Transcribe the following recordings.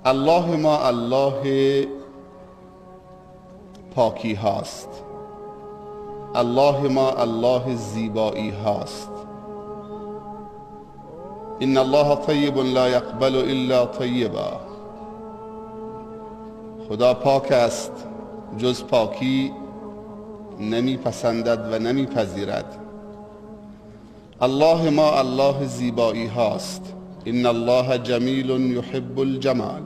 الله ما الله پاکی هاست، الله ما الله زیبایی هاست. ان الله طیب لا یقبل الا طیبا. خدا پاک است، جز پاکی نمیپسندد و نمیپذیرد. الله ما الله زیبایی هاست. ان الله جمیل یحب الجمال.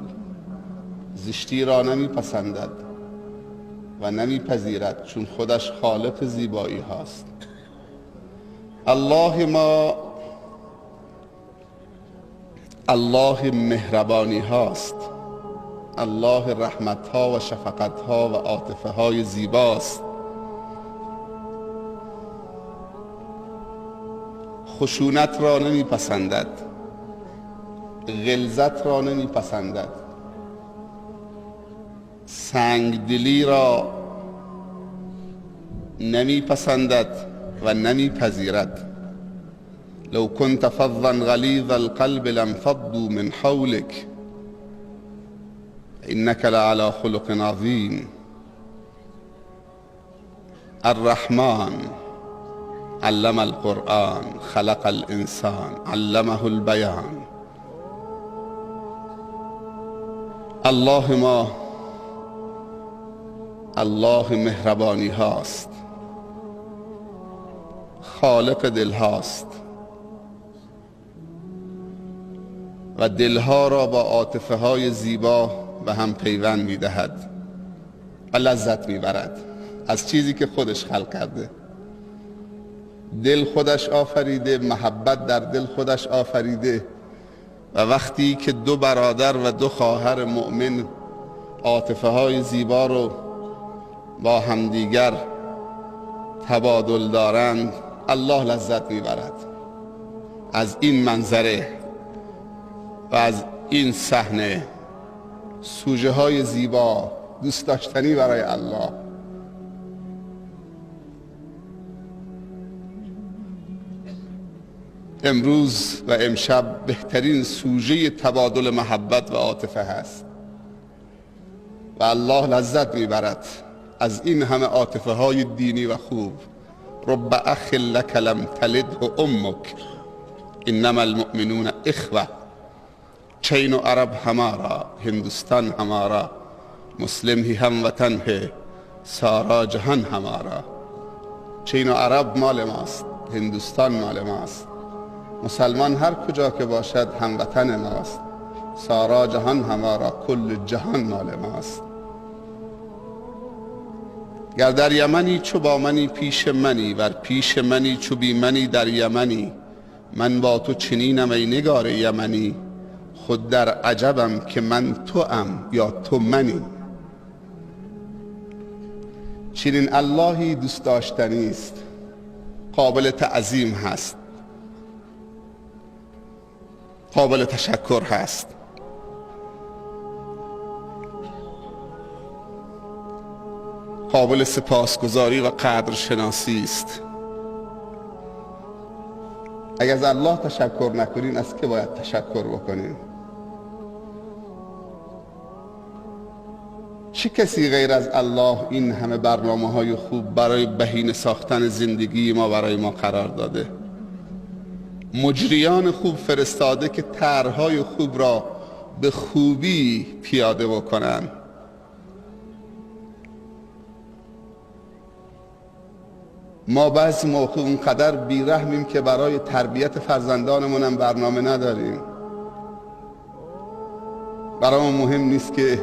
زشتی را نمیپسندد و نمیپذیرد، چون خودش خالق زیبایی هاست. الله ما الله مهربانی هاست. الله رحمت ها و شفقت ها و عاطفه های زیباست. خشونت را نمیپسندد، غلظت را نمیپسندد، سنگدلی را نمیپسندد و نمیپذیرد. لو كنت فظا غلیظ القلب لانفضوا من حولك انك لعلى خلق عظیم. الرحمن علم القرآن خلق الانسان علمه البیان. الله ما الله مهربانی هاست، خالق دل هاست و دلها را با عاطفه های زیبا به هم پیوند می دهد و لذت می برد از چیزی که خودش خلق کرده. دل خودش آفریده، محبت در دل خودش آفریده و وقتی که دو برادر و دو خواهر مؤمن عاطفه های زیبا رو با همدیگر تبادل دارند، الله لذت میبرد از این منظره و از این صحنه. سوژه های زیبا دوست داشتنی برای الله. امروز و امشب بهترین سوژه تبادل محبت و عاطفه هست و الله لذت میبرد از این همه عاطفه های دینی و خوب. رب اخ لک لم تلده امک انما المؤمنون اخوه. چین و عرب ہمارا، ہندوستان ہمارا، مسلم ہی ہم وطن ہے، سارا جہان ہمارا. چین و عرب مال ماست، هندوستان مال ماست، مسلمان هر کجا که باشد هموطن ماست. سارا جهان همارا، کل جهان مال ماست. گر در یمنی چو با منی پیش منی، ور پیش منی چو بی منی در یمنی. من با تو چنینم ای نگار یمنی، خود در عجبم که من توام یا تو منی. چنین اللهی دوست داشتنی است، قابل تعظیم هست، قابل تشکر هست. قابل سپاسگزاری و قدرشناسی است. اگر از الله تشکر نکنین از که باید تشکر بکنین؟ چه کسی غیر از الله این همه برنامه‌های خوب برای بهینه ساختن زندگی ما برای ما قرار داده؟ مجریان خوب فرستاده که طرح‌های خوب را به خوبی پیاده بکنن. ما بعضی موقع اونقدر بیرحمیم که برای تربیت فرزندانمون هم برنامه نداریم. برامون مهم نیست که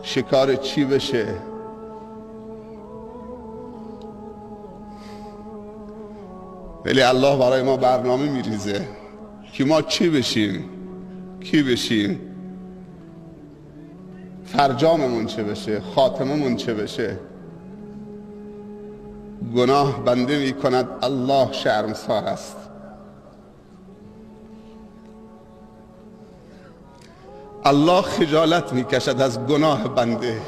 شکار چی بشه، ولی الله برای ما برنامه میریزه که ما چی بشیم، کی بشیم، فرجاممون چه بشه، خاتممون چه بشه. گناه بنده می کند، الله شرمسار است. الله خجالت می کشد از گناه بنده،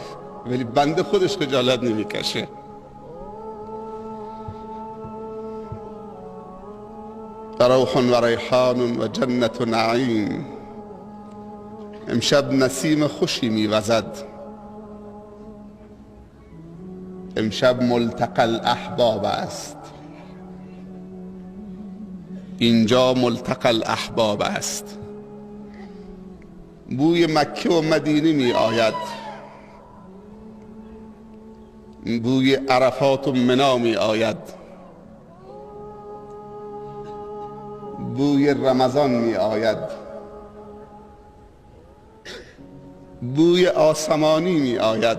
ولی بنده خودش خجالت نمی کشه. روح و ریحان و جنت و نعیم. امشب نسیم خوشی میوزد، امشب ملتقى الاحباب است، اینجا ملتقى الاحباب است. بوی مکه و مدینه می آید، بوی عرفات و منا می آید، بوی رمضان می آید، بوی آسمانی می آید.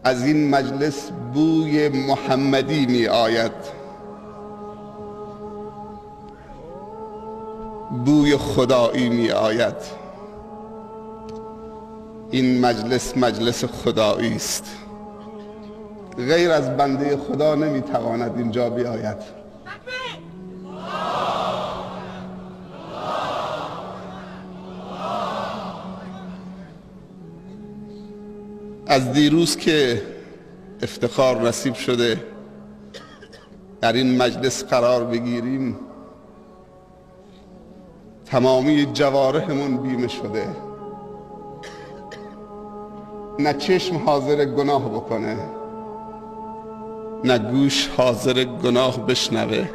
از این مجلس بوی محمدی می آید، بوی خدایی می آید. این مجلس مجلس خدایی است، غیر از بنده خدا نمی تواند اینجا بیاید. از دیروز که افتخار نصیب شده در این مجلس قرار بگیریم، تمامی جوارحمون بیمه شده. نه چشم حاضر گناه بکنه، نه گوش حاضر گناه بشنوه،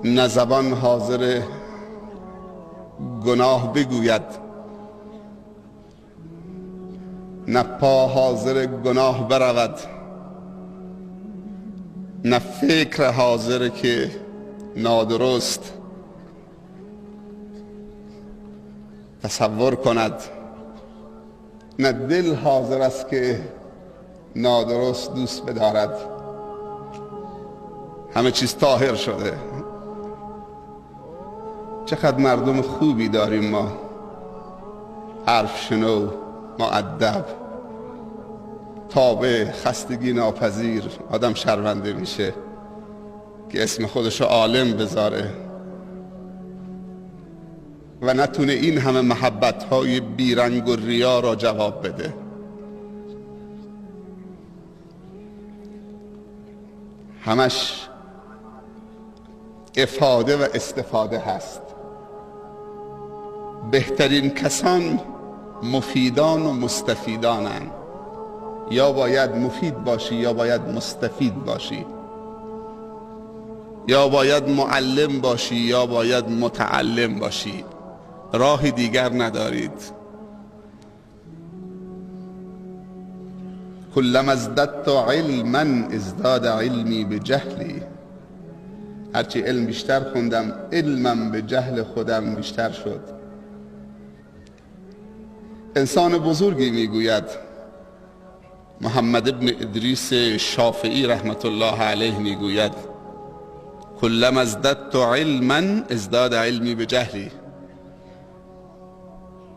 نه زبان حاضر گناه بگوید، نه پا حاضر گناه برود، نه فکر حاضر که نادرست تصور کند، نه دل حاضر است که نادرست دوست بدارد. همه چیز طاهر شده. چقدر مردم خوبی داریم ما، حرف شنو، مؤدب، تابع، خستگی ناپذیر. آدم شرمنده میشه که اسم خودشو عالم بذاره و نتونه این همه محبت‌های بیرنگ و ریا را جواب بده. همش افاده و استفاده هست. بهترین کسان مفیدان و مستفیدانند. یا باید مفید باشی یا باید مستفید باشی، یا باید معلم باشی یا باید متعلم باشی، راه دیگر ندارید. کلما ازددت علما ازداد علمی به جهلی. هرچی علم بیشتر خوندم، علمم به جهل خودم بیشتر شد. انسان بزرگی میگوید، محمد ابن ادریس شافعی رحمت الله علیه میگوید، کلما ازددت علما ازداد علمی به جهلی.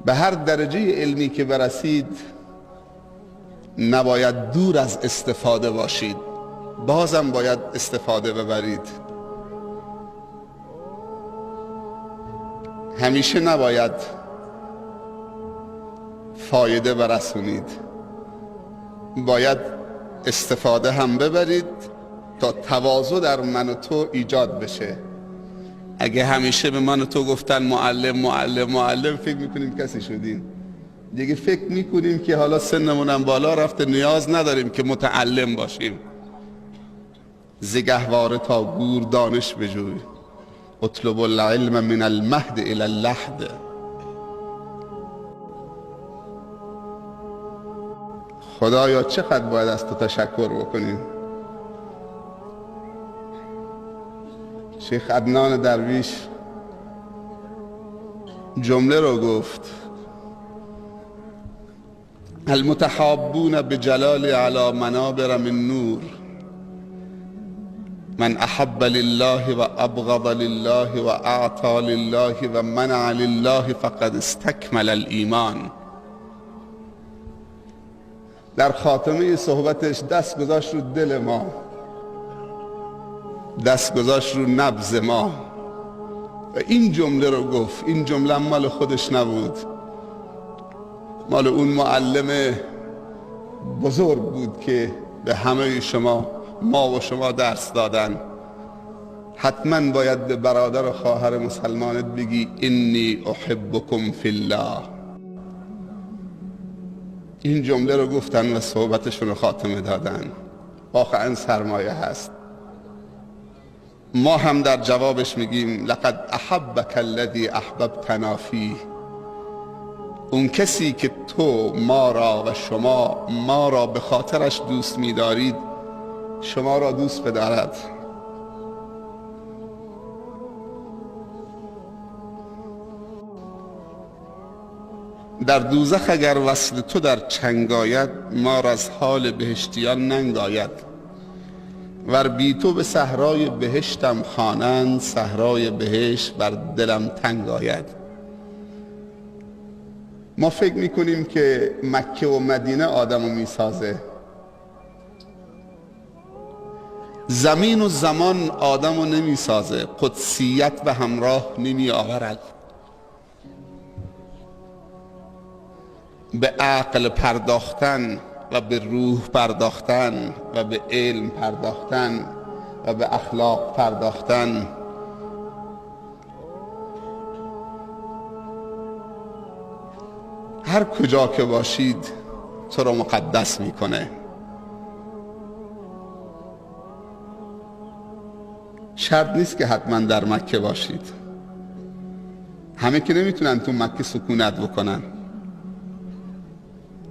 به هر درجه علمی که برسید نباید دور از استفاده باشید، بازم باید استفاده ببرید. همیشه نباید فایده برسونید، باید استفاده هم ببرید تا تواضع در من و تو ایجاد بشه. اگه همیشه به من و تو گفتن معلم معلم معلم، فکر میکنیم کسی شدیم دیگه. فکر میکنیم که حالا سنمونم بالا رفته، نیاز نداریم که متعلم باشیم. زگهواره تا گور دانش بجوی، اطلب العلم من المهد الى اللحد. خدایا چقدر باید از تو تشکر بکنیم. شیخ عدنان درویش جمله رو گفت، المتحابون بجلال علی منابر من نور، من احب لله و ابغض لله و اعطى لله و منع لله فقد استکمل الایمان. در خاتمه صحبتش دست گذاشت رو دل ما، دست گذاشت رو نبض ما و این جمله رو گفت. این جمله مال خودش نبود، مال اون معلم بزرگ بود که به همه شما، ما و شما درس دادن. حتما باید به برادر و خواهر مسلمانت بگی انی احبکم فی الله. این جمله رو گفتن و صحبتشون رو خاتمه دادن. واقعا سرمایه هست. ما هم در جوابش میگیم لقد احبک الذی احببتنا فیه. اون کسی که تو ما را و شما ما را به خاطرش دوست می‌دارید شما را دوست بدارد. در دوزخ اگر وصل تو در چنگ آید ما را از حال بهشتیان ننگ آید. ور بی تو به صحرای بهشتم خوانند صحرای بهشت بر دلم تنگ آید. ما فکر میکنیم که مکه و مدینه آدمو میسازه. زمین و زمان آدمو نمیسازه. قدسیت به همراه نمی آورد. به عقل پرداختن و به روح پرداختن و به علم پرداختن و به اخلاق پرداختن هر کجا که باشید تو رو مقدس میکنه. شرط نیست که حتما در مکه باشید. همه که نمیتونن تو مکه سکونت بکنن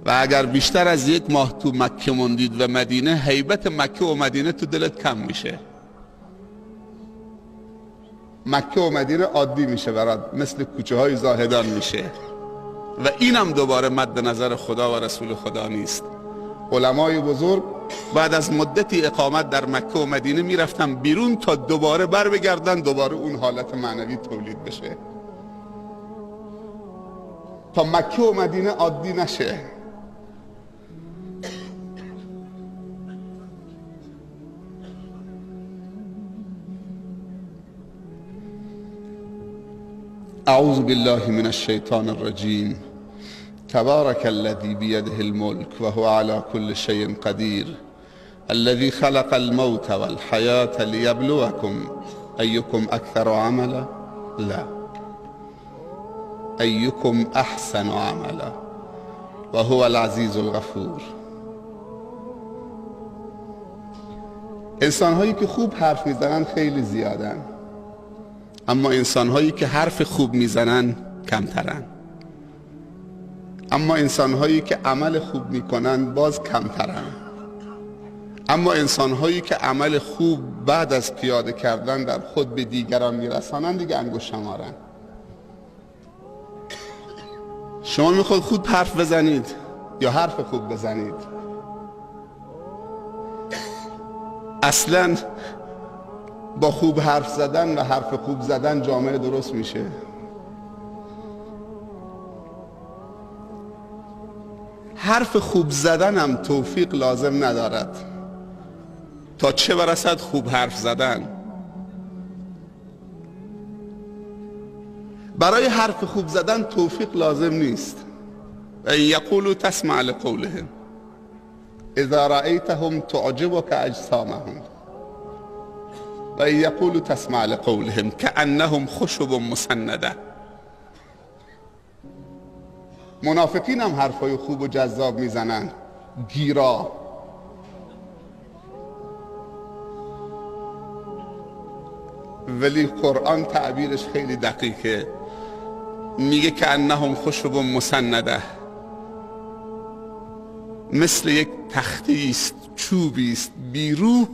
و اگر بیشتر از 1 ماه تو مکه موندید و مدینه هیبت مکه و مدینه تو دلت کم میشه. مکه و مدینه عادی میشه برات، مثل کوچه های زاهدان میشه و اینم دوباره مد نظر خدا و رسول خدا نیست. علمای بزرگ بعد از مدتی اقامت در مکه و مدینه میرفتن بیرون تا دوباره بر بگردن دوباره اون حالت معنوی تولید بشه تا مکه و مدینه عادی نشه. اعوذ بالله من الشیطان الرجیم. تبارک الذی بیده الملک و هو علی كل شیء قدیر الذی خلق الموت والحیاة لیبلوکم ایکم اکثر عملا لا ایکم احسن عملا و هو العزیز الغفور. انسان هایی که خوب حرف میزنن خیلی زیادن، اما انسان هایی که حرف خوب میزنن کمترن. اما انسان هایی که عمل خوب میکنن باز کمترن. اما انسان هایی که عمل خوب بعد از پیاده کردن در خود به دیگران میرسانن دیگه انگشت شمارن. شما میخواید خوب حرف بزنید یا حرف خوب بزنید؟ اصلا با خوب حرف زدن و حرف خوب زدن جامعه درست میشه. حرف خوب زدن هم توفیق لازم ندارد تا چه برسد خوب حرف زدن. برای حرف خوب زدن توفیق لازم نیست. یقولوا تسمع لقولهم اذا رأیتهم تعجبک اجسامهم و یقولوا تسمع لقولهم کأنهم خشب مسنده. منافقین هم حرفای خوب و جذاب میزنن، گیرا. ولی قرآن تعبیرش خیلی دقیقه، میگه کأنهم خشب مسنده، مثل یک تختی است، چوبی است بی روح